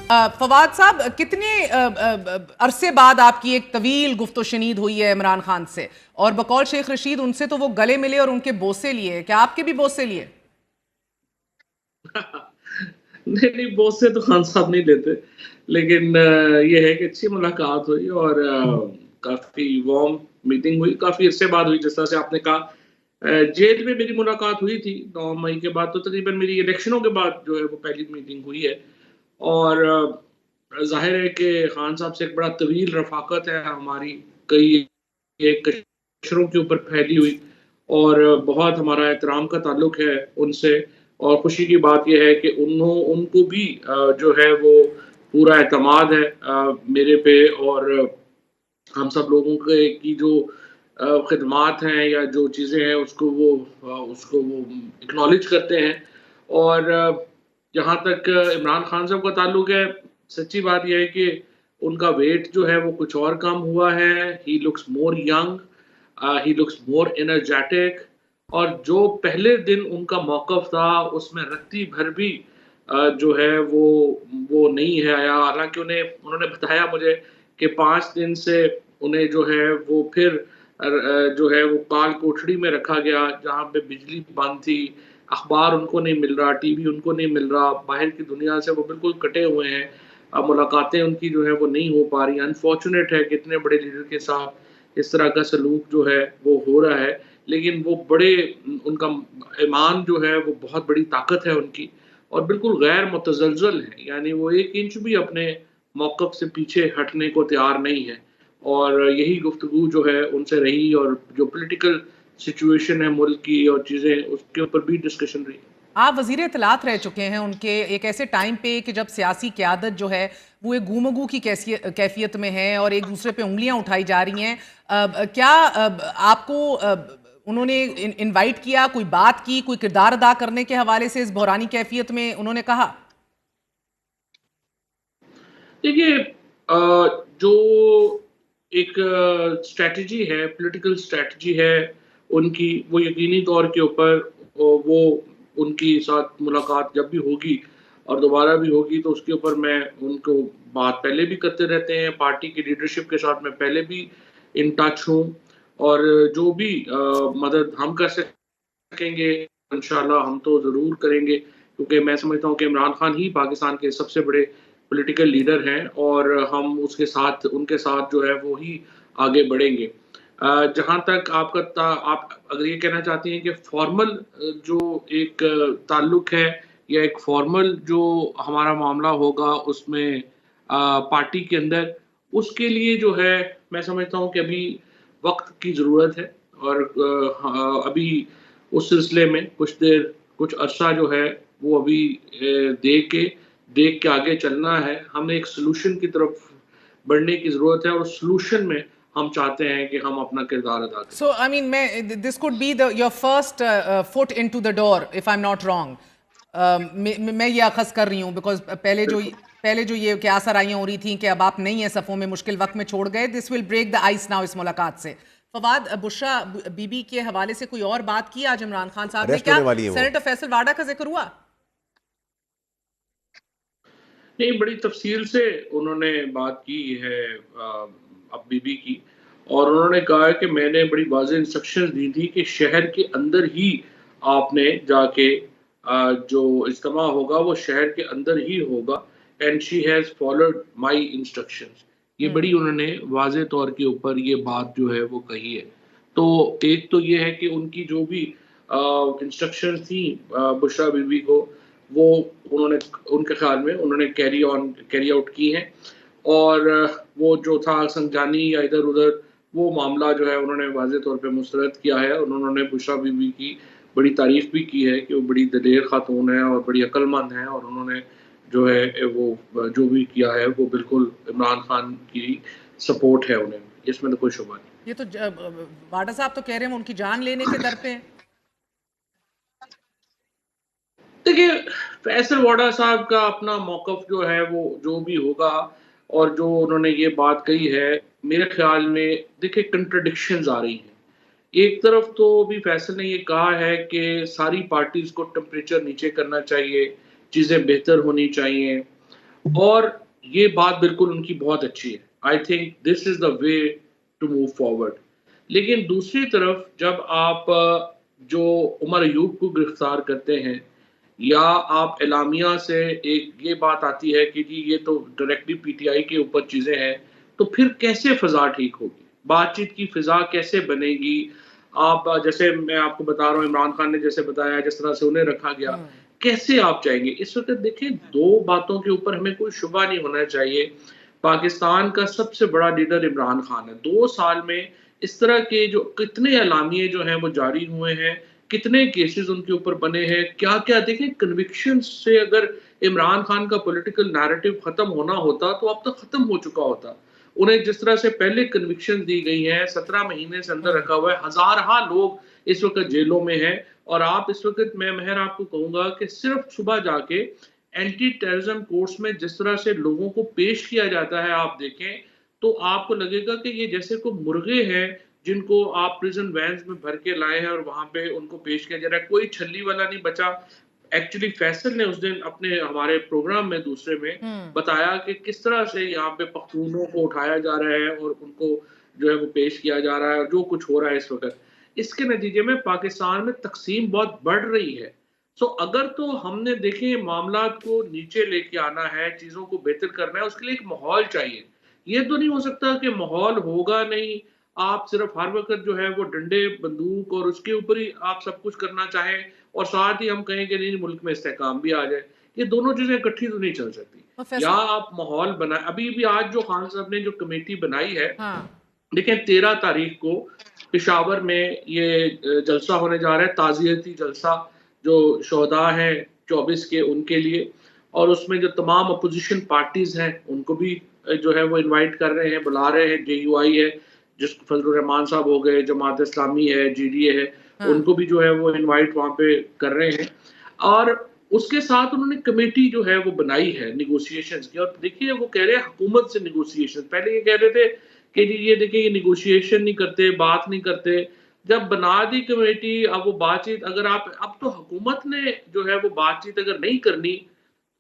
फवाद साहब, कितने अरसे बाद आपकी एक तवील गुफ्तो-शनीद हुई है इमरान खान से, और बकौल शेख रशीद उनसे तो वो गले मिले और उनके बोसे लिए, क्या आपके भी बोसे लिए? नहीं नहीं, बॉस से तो खान साहब नहीं लेते, लेकिन ये है कि अच्छी मुलाकात हुई और काफी वार्म मीटिंग हुई, काफी अरसे बाद हुई। जिस तरह से आपने कहा, जेल में मेरी मुलाकात हुई थी 9 मई के बाद, तो तकरीबन मेरी इलेक्शनों के बाद जो है वो पहली मीटिंग हुई है। और जाहिर है कि खान साहब से एक बड़ा तवील रफाकत है हमारी, कई एक कशरों के ऊपर फैली हुई, और बहुत हमारा एहतराम का ताल्लुक है उनसे। और खुशी की बात यह है कि उनको भी जो है वो पूरा एतमाद है मेरे पे, और हम सब लोगों के की जो खिदमात हैं या जो चीज़ें हैं उसको वो एक्नॉलेज करते हैं। और जहाँ तक इमरान खान साहब का ताल्लुक है, सच्ची बात यह है कि उनका वेट जो है वो कुछ और कम हुआ है। He looks more young, he looks more energetic, और जो पहले दिन उनका मौक़िफ़ था उसमें रत्ती भर भी जो है वो नहीं है आया। हालाँकि उन्होंने बताया मुझे कि 5 दिन से उन्हें जो है वो फिर जो है वो काल कोठड़ी में रखा गया, जहाँ पे बिजली बंद थी, अखबार उनको नहीं मिल रहा, टीवी उनको नहीं मिल रहा, बाहर की दुनिया से वो बिल्कुल कटे हुए हैं। मुलाकातें उनकी जो है वो नहीं हो पा रही। अनफॉर्चुनेट है कि इतने बड़े लीडर के साथ इस तरह का सलूक जो है वो हो रहा है, लेकिन वो बड़े उनका ईमान जो है वो बहुत बड़ी ताकत है उनकी, और बिल्कुल गैर मुतज़लज़ल है, यानी वो 1 इंच भी अपने मौक़िफ़ से पीछे हटने को तैयार नहीं है। और यही गुफ्तगू जो है उनसे रही, और जो पॉलिटिकल सिचुएशन है मुल्क की और चीज़ें, उसके ऊपर भी डिस्कशन रही। आप वज़ीर इत्तलात रह चुके हैं उनके एक ऐसे टाइम पे कि जब सियासी क़यादत जो है वो एक गूमगू की कैफ़ियत में है और एक दूसरे पे उँगलियां उठाई जा रही हैं। क्या आपको उन्होंने इनवाइट किया, कोई बात की, कोई किरदार अदा करने के हवाले से इस बहरानी कैफ़ियत में उन्होंने कहा? देखिए, जो एक स्ट्रैटेजी है, पॉलिटिकल स्ट्रैटेजी है उनकी, वो यकीनी तौर के ऊपर वो उनकी साथ मुलाकात जब भी होगी और दोबारा भी होगी, तो उसके ऊपर मैं उनको बात पहले भी करते रहते हैं। पार्टी की लीडरशिप के साथ मैं पहले भी इन टच हूँ, और जो भी मदद हम कर सकेंगे इंशाल्लाह हम तो ज़रूर करेंगे, क्योंकि मैं समझता हूँ कि इमरान खान ही पाकिस्तान के सबसे बड़े पॉलिटिकल लीडर हैं, और हम उनके साथ जो है वो ही आगे बढ़ेंगे। जहाँ तक आप अगर ये कहना चाहती हैं कि फॉर्मल जो एक ताल्लुक है, या एक फॉर्मल जो हमारा मामला होगा उसमें पार्टी के अंदर, उसके लिए जो है मैं समझता हूँ कि अभी वक़्त की ज़रूरत है, और हाँ, अभी उस सिलसिले में कुछ अरसा जो है वो अभी देख के आगे चलना है। हमें एक सॉल्यूशन की तरफ बढ़ने की ज़रूरत है, और उस सॉल्यूशन में हम चाहते हैं कि हम अपना किरदार अदा करें। So, I mean, this could be your first foot into the door, if I'm not wrong. मैं ये अखज़ कर रही हूँ बिकॉज बिल्कुल। पहले जो ये क्या सराइयाँ हो रही थी कि अब आप नहीं है सफ़ों में, मुश्किल वक्त में छोड़ गए, this will break the ice now इस मुलाकात से। फवाद, बुशरा बीबी के हवाले से कोई और बात की आज इमरान खान साहब ने? अरेस्ट क्या होने वाली है वो। सेनेटर फैसल वाडा का जिक्र हुआ? नहीं, बड़ी तफ़सील से उन्होंने बात की है अब बीबी की, और उन्होंने कहा है कि मैंने बड़ी वाज़ेह इंस्ट्रक्शंस दी थी कि शहर के अंदर ही आपने जाके जो इज्तिमा होगा वो शहर के अंदर ही होगा, and she has followed my instructions. ये बड़ी उन्होंने वाज़ेह तौर के ऊपर ये बात जो है वो कही है। तो एक तो ये है कि उनकी जो भी इंस्ट्रक्शंस थी बुशरा बीबी को, वो उन्होंने उनके ख़्याल में उन्होंने कैरी आउट की हैं, और वो जो था संजानी या इधर-उधर, वो मामला जो है उन्होंने वाज़ेह तौर पे मुस्तरद किया है, और उन्होंने बुशरा बीबी की बड़ी तारीफ़ भी की है कि वो बड़ी दलेर ख़ातून है और बड़ी अक्लमंद हैं, और उन्होंने जो है वो जो भी किया है वो बिल्कुल इमरान खान की सपोर्ट है उन्हें, इसमें तो कोई शुबा नहीं। ये तो वाडा साहब तो कह रहे हैं वो उनकी जान लेने के दर पे हैं। देखिए, फैसल वाडा साहब का अपना मौक़िफ़ जो है वो जो भी होगा, और जो उन्होंने ये बात कही है, मेरे ख़्याल में देखिए कंट्राडिक्शंस आ रही हैं। एक तरफ तो भी फैसल ने ये कहा है कि सारी पार्टीज़ को टेम्परेचर नीचे करना चाहिए, चीज़ें बेहतर होनी चाहिए, और ये बात बिल्कुल उनकी बहुत अच्छी है। I think this is the way to move forward. लेकिन दूसरी तरफ जब आप जो उमर अयूब को गिरफ्तार करते हैं, या आप एलामिया से एक ये बात आती है कि जी ये तो डायरेक्टली पीटीआई के ऊपर चीजें हैं, तो फिर कैसे फिजा ठीक होगी, बातचीत की फिजा कैसे बनेगी? आप जैसे मैं आपको बता रहा हूँ, इमरान खान ने जैसे बताया, जिस तरह से उन्हें रखा गया, कैसे आप चाहेंगे? इस वक्त देखिए, दो बातों के ऊपर हमें कोई शुबा नहीं होना चाहिए। पाकिस्तान का सबसे बड़ा लीडर इमरान खान है। 2 साल में इस तरह के जो कितने एलामिये जो हैं वो जारी हुए हैं, कितने केसेस उनके ऊपर बने हैं, क्या क्या देखें। कन्विक्शन से अगर इमरान खान का पॉलिटिकल नैरेटिव खत्म होना होता तो अब तक खत्म हो चुका होता। उन्हें जिस तरह से पहले कन्विक्शन दी गई हैं, 17 महीने से अंदर रखा हुआ है, हजारहा लोग इस वक्त जेलों में हैं। और आप इस वक्त, मैं महर आपको कहूंगा कि सिर्फ सुबह जाके एंटी टेररिज्म कोर्ट्स में जिस तरह से लोगों को पेश किया जाता है, आप देखें तो आपको लगेगा कि ये जैसे कोई मुर्गे हैं जिनको आप प्रिजन वैन्स में भर के लाए हैं और वहां पे उनको पेश किया जा रहा है। कोई छल्ली वाला नहीं बचा। एक्चुअली फैसल ने उस दिन अपने हमारे प्रोग्राम में दूसरे में बताया कि किस तरह से यहाँ पे पख्तूनों को उठाया जा रहा है और उनको जो है वो पेश किया जा रहा है, और जो कुछ हो रहा है इस वक्त, इसके नतीजे में पाकिस्तान में तकसीम बहुत बढ़ रही है। सो अगर तो हमने देखें मामला को नीचे लेके आना है, चीजों को बेहतर करना है, उसके लिए एक माहौल चाहिए। ये तो नहीं हो सकता कि माहौल होगा नहीं, आप सिर्फ हर वक्त जो है वो डंडे बंदूक और उसके ऊपर ही आप सब कुछ करना चाहें, और साथ ही हम कहें कि नहीं मुल्क में इस्तेहकाम भी आ जाए। ये दोनों चीजें इकट्ठी तो नहीं चल सकती। या प्रोफेसर। आप माहौल बनाए, अभी भी आज जो खान साहब ने जो कमेटी बनाई है, हाँ। देखिए 13 तारीख को पेशावर में ये जलसा होने जा रहा है, ताज़ियती जलसा, जो शोहदा हैं 24 के उनके लिए, और उसमें जो तमाम अपोजिशन पार्टीज हैं उनको भी जो है वो इनवाइट कर रहे हैं, बुला रहे हैं। जेयूआई है, जिस फजलुर रहमान साहब हो गए, जमात इस्लामी है, जीडीए है, हाँ। उनको भी जो है वो इनवाइट वहाँ पे कर रहे हैं। और उसके साथ उन्होंने कमेटी जो है वो बनाई है निगोशिएशंस की। और देखिए वो कह रहे हैं हुकूमत से निगोशिएशन, पहले ये कह रहे थे कि जी ये देखिए ये निगोशिएशन नहीं करते, बात नहीं करते। जब बना दी कमेटी, अब वो बातचीत, अगर आप अब तो हुकूमत ने जो है वो बातचीत अगर नहीं करनी,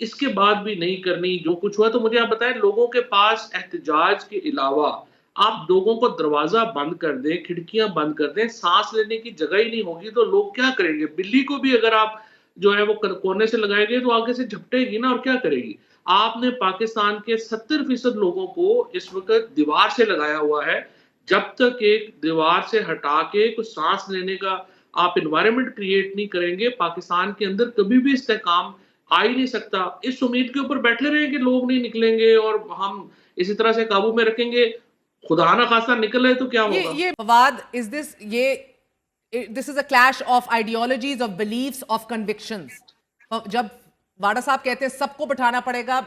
इसके बाद भी नहीं करनी, जो कुछ हुआ, तो मुझे आप बताएं, लोगों के पास एहतजाज के अलावा आप लोगों को दरवाजा बंद कर दें, खिड़कियां बंद कर दें, सांस लेने की जगह ही नहीं होगी तो लोग क्या करेंगे? बिल्ली को भी अगर आप जो है वो कोने से लगाएंगे तो आगे से झपटेगी ना, और क्या करेगी? आपने पाकिस्तान के 70% लोगों को इस वक्त दीवार से लगाया हुआ है। जब तक एक दीवार से हटा के कुछ सांस लेने का आप इन्वायरमेंट क्रिएट नहीं करेंगे, पाकिस्तान के अंदर कभी भी इस्तेहकाम आ ही नहीं सकता। इस उम्मीद के ऊपर बैठे रहे कि लोग नहीं निकलेंगे और हम इसी तरह से काबू में रखेंगे, खुदा ना खास्ता निकल रहे तो क्या होगा? ये फवाद, इज दिस ये this is a clash of ideologies, of beliefs, of convictions. जब वाडा साहब कहते हैं सबको बिठाना पड़ेगा,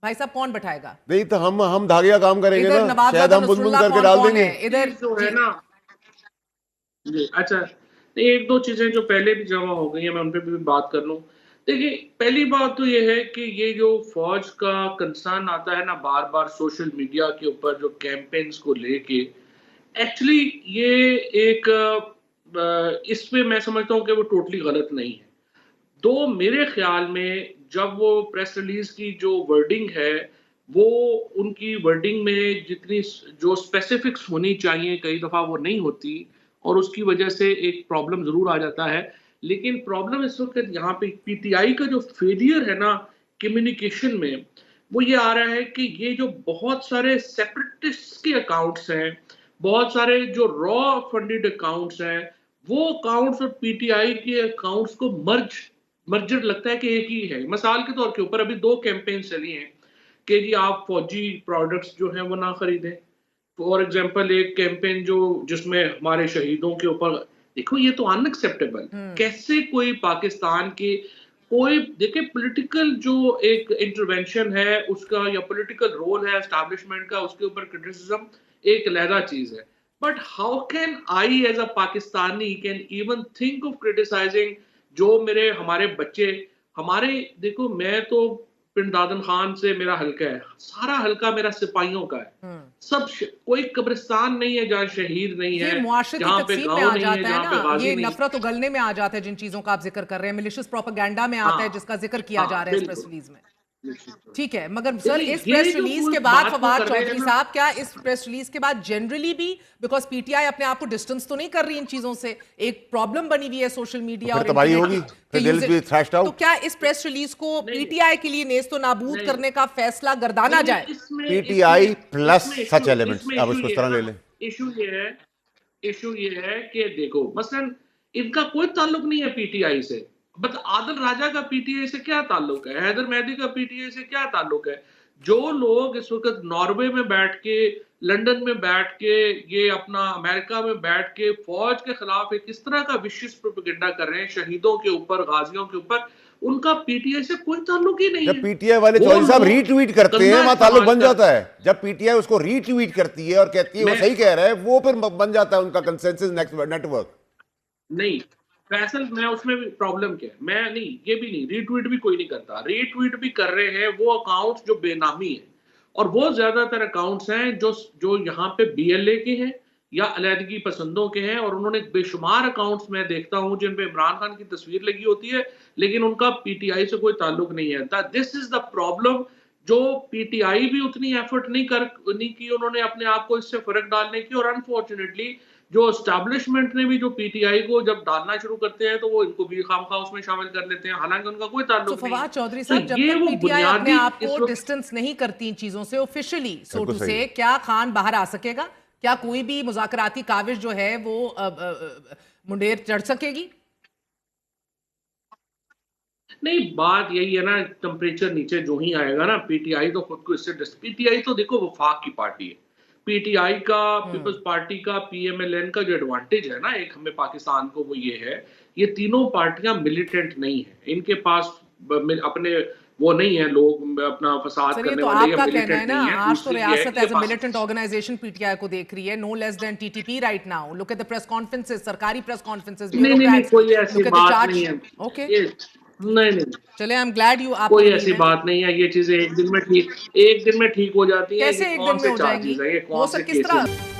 भाई साहब कौन बिठाएगा? नहीं तो हम धागिया काम करेंगे इधर ना, नवाब शायद हम बुन नसरुल्लाह करके कौन डाल कौन देंगे। है इधर? जो है ना जी, अच्छा, नहीं, एक दो चीजें जो पहले भी जमा हो गई हैं, मैं उन पे भी बात कर लूं। देखिए, पहली बात तो ये है कि ये जो फौज का कंसर्न आता है ना बार बार सोशल मीडिया के ऊपर, जो कैंपेन्स को लेके, एक्चुअली ये एक इसमें मैं समझता हूँ कि वो टोटली गलत नहीं है। दो, मेरे ख्याल में जब वो प्रेस रिलीज की जो वर्डिंग है, वो उनकी वर्डिंग में जितनी जो स्पेसिफिक्स होनी चाहिए कई दफा वो नहीं होती, और उसकी वजह से एक प्रॉब्लम जरूर आ जाता है। लेकिन प्रॉब्लम इस वक्त यहाँ पे पीटीआई का जो फेलियर है ना कम्युनिकेशन में, वो ये आ रहा है कि ये जो बहुत सारे सेपरेटिस्ट के अकाउंट्स हैं, बहुत सारे जो रॉ फंडेड अकाउंट्स हैं, वो अकाउंट्स और पीटीआई के अकाउंट्स को मर्जर लगता है कि एक ही है। मिसाल के तौर के ऊपर अभी 2 कैंपेन चली हैं कि जी आप फौजी प्रोडक्ट्स जो हैं वो ना खरीदें। फॉर एग्जांपल एक कैंपेन जो जिसमें हमारे शहीदों के ऊपर, देखो ये तो अनएक्सेप्टेबल। कैसे कोई पाकिस्तान के कोई, देखिए पॉलिटिकल जो एक इंटरवेंशन है उसका, या पॉलिटिकल रोल है एस्टैब्लिशमेंट का, उसके ऊपर क्रिटिसिज्म एक अलहदा चीज है। But how can I as a Pakistani can even think of criticising जो मेरे हमारे बच्चे, हमारे, देखो मैं तो पिंड दादन खान से मेरा हल्का है, सारा हल्का मेरा सिपाहियों का है। कोई कब्रिस्तान नहीं है जहाँ शहीद नहीं है, ये मुआशरती जहाँ पे तकसीम में गांव आ नहीं है, जाता है जहाँ पे ना, गाजी ये नहीं है। नफरत उगलने में आ जाता है जिन चीजों का आप जिक्र कर रहे हैं, मिलिशियस प्रोपेगेंडा में आता है हाँ, जिसका जिक्र किया जा हाँ, रहा है इस प्रेस बिल्कुल। रिलीज में। ठीक है, मगर सर देखिए, इस ये प्रेस जो रिलीज पूरी के बाद बात को फवाद कर रहे हैं चौधरी ना- साहब, क्या इस प्रेस रिलीज के बाद जनरली भी, बिकॉज पीटीआई अपने आप को डिस्टेंस तो नहीं कर रही इन चीजों से, एक प्रॉब्लम बनी हुई है सोशल मीडिया फिर और तबाही इंटरनेट होगी, के फिर दिल यूजेज, भी thrashed out। तो क्या इस प्रेस रिलीज को नहीं, पीटीआई के लिए नेस्तो नाबूद नहीं, करने का फैसला गर्दाना नहीं, जाए? पीटीआई प्लस सच एलिमेंट्स, आप इसको इस तरह ले लें। इशू ये है कि देखो मसलन इनका कोई ताल्लुक नहीं है पीटीआई से, बट आदिल राजा का पीटीआई से क्या ताल्लुक है, हैदर मेहदी का पीटीआई से क्या ताल्लुक है? जो लोग इस वक्त नॉर्वे में बैठ के, लंदन में बैठ के, ये अपना अमेरिका में बैठ के फौज के खिलाफ एक इस तरह का विशिष्ट प्रोपेगेंडा कर रहे हैं शहीदों के ऊपर, गाजियों के ऊपर, उनका पीटीआई से कोई ताल्लुक ही नहीं जब है। पीटीआई वाले वो चौधरी साहब लोग रीट्वीट करते हैं, गंदा वहां ताल्लुक बन इस्तेमाल जाता है। जब पीटीआई उसको रीट्वीट करती है और कहती है वो मैं- सही कह रहा है, वो फिर बन जाता है उनका कंसेंसस नेटवर्क। नहीं फैसल, मैं उसमें भी प्रॉब्लम क्या है, मैं नहीं, ये भी नहीं, रीट्वीट भी कोई नहीं करता, रीट्वीट भी कर रहे हैं वो अकाउंट्स जो बेनामी है, और वो ज्यादातर अकाउंट्स हैं जो यहाँ पे बीएलए के हैं या अलहदगी पसंदों के हैं, और उन्होंने बेशुमार अकाउंट्स मैं देखता हूं जिन पे इमरान खान की तस्वीर लगी होती है लेकिन उनका पीटीआई से कोई ताल्लुक नहीं है। This is the problem. जो पीटीआई भी उतनी एफर्ट नहीं की उन्होंने अपने आप को इससे फर्क डालने की, और अनफॉर्चुनेटली जो एस्टैब्लिशमेंट ने भी जो पीटीआई को जब डालना शुरू करते हैं तो वो इनको भी खामखा उसमें शामिल कर लेते हैं, हालांकि उनका कोई तो ताल्लुक नहीं है। फवाद चौधरी तो साहब, जब ये तक वो पीटीआई अपने बुनियादी आप इस को वक्त- डिस्टेंस नहीं करती इन चीजों से ऑफिशियली, सो बिल्कुल टू सही से, है। क्या खान बाहर आ सकेगा? क्या कोई भी मुज़ाकराती काविश जो है वो मुंडेर चढ़ सकेगी? नहीं, बात यही है ना, टेम्परेचर नीचे जो ही आएगा ना, पीटीआई तो खुद को इससे पीटीआई तो देखो वफाक की पार्टी है। पीटीआई का, पीपल्स पार्टी का, पीएमएलएन का जो एडवांटेज है ना एक हमें पाकिस्तान को, वो ये है, ये तीनों पार्टियां मिलिटेंट नहीं है, इनके पास अपने वो नहीं है लोग अपना फसाद सर, ये करने तो वाले, या आपका कहना है मिलिटेंट ना, नहीं है। आज तो दूसरी ये है रियासत कि as a militant organisation PTI को देख रही है, no less than TTP right now. Look at the press conferences, सरकारी प्रेस कॉन्फ्रेंसेस, नहीं, कोई ऐसी बात नहीं है। ओके, नहीं, चले, आई एम ग्लैड यू, आप कोई ऐसी बात नहीं है। ये चीजें एक दिन में ठीक हो जाती हैं। कैसे ये एक कौन दिन में से हो जाएंगी? चार्जेस हैं, ये वो कौन सर से किस केसेस तरह? हैं?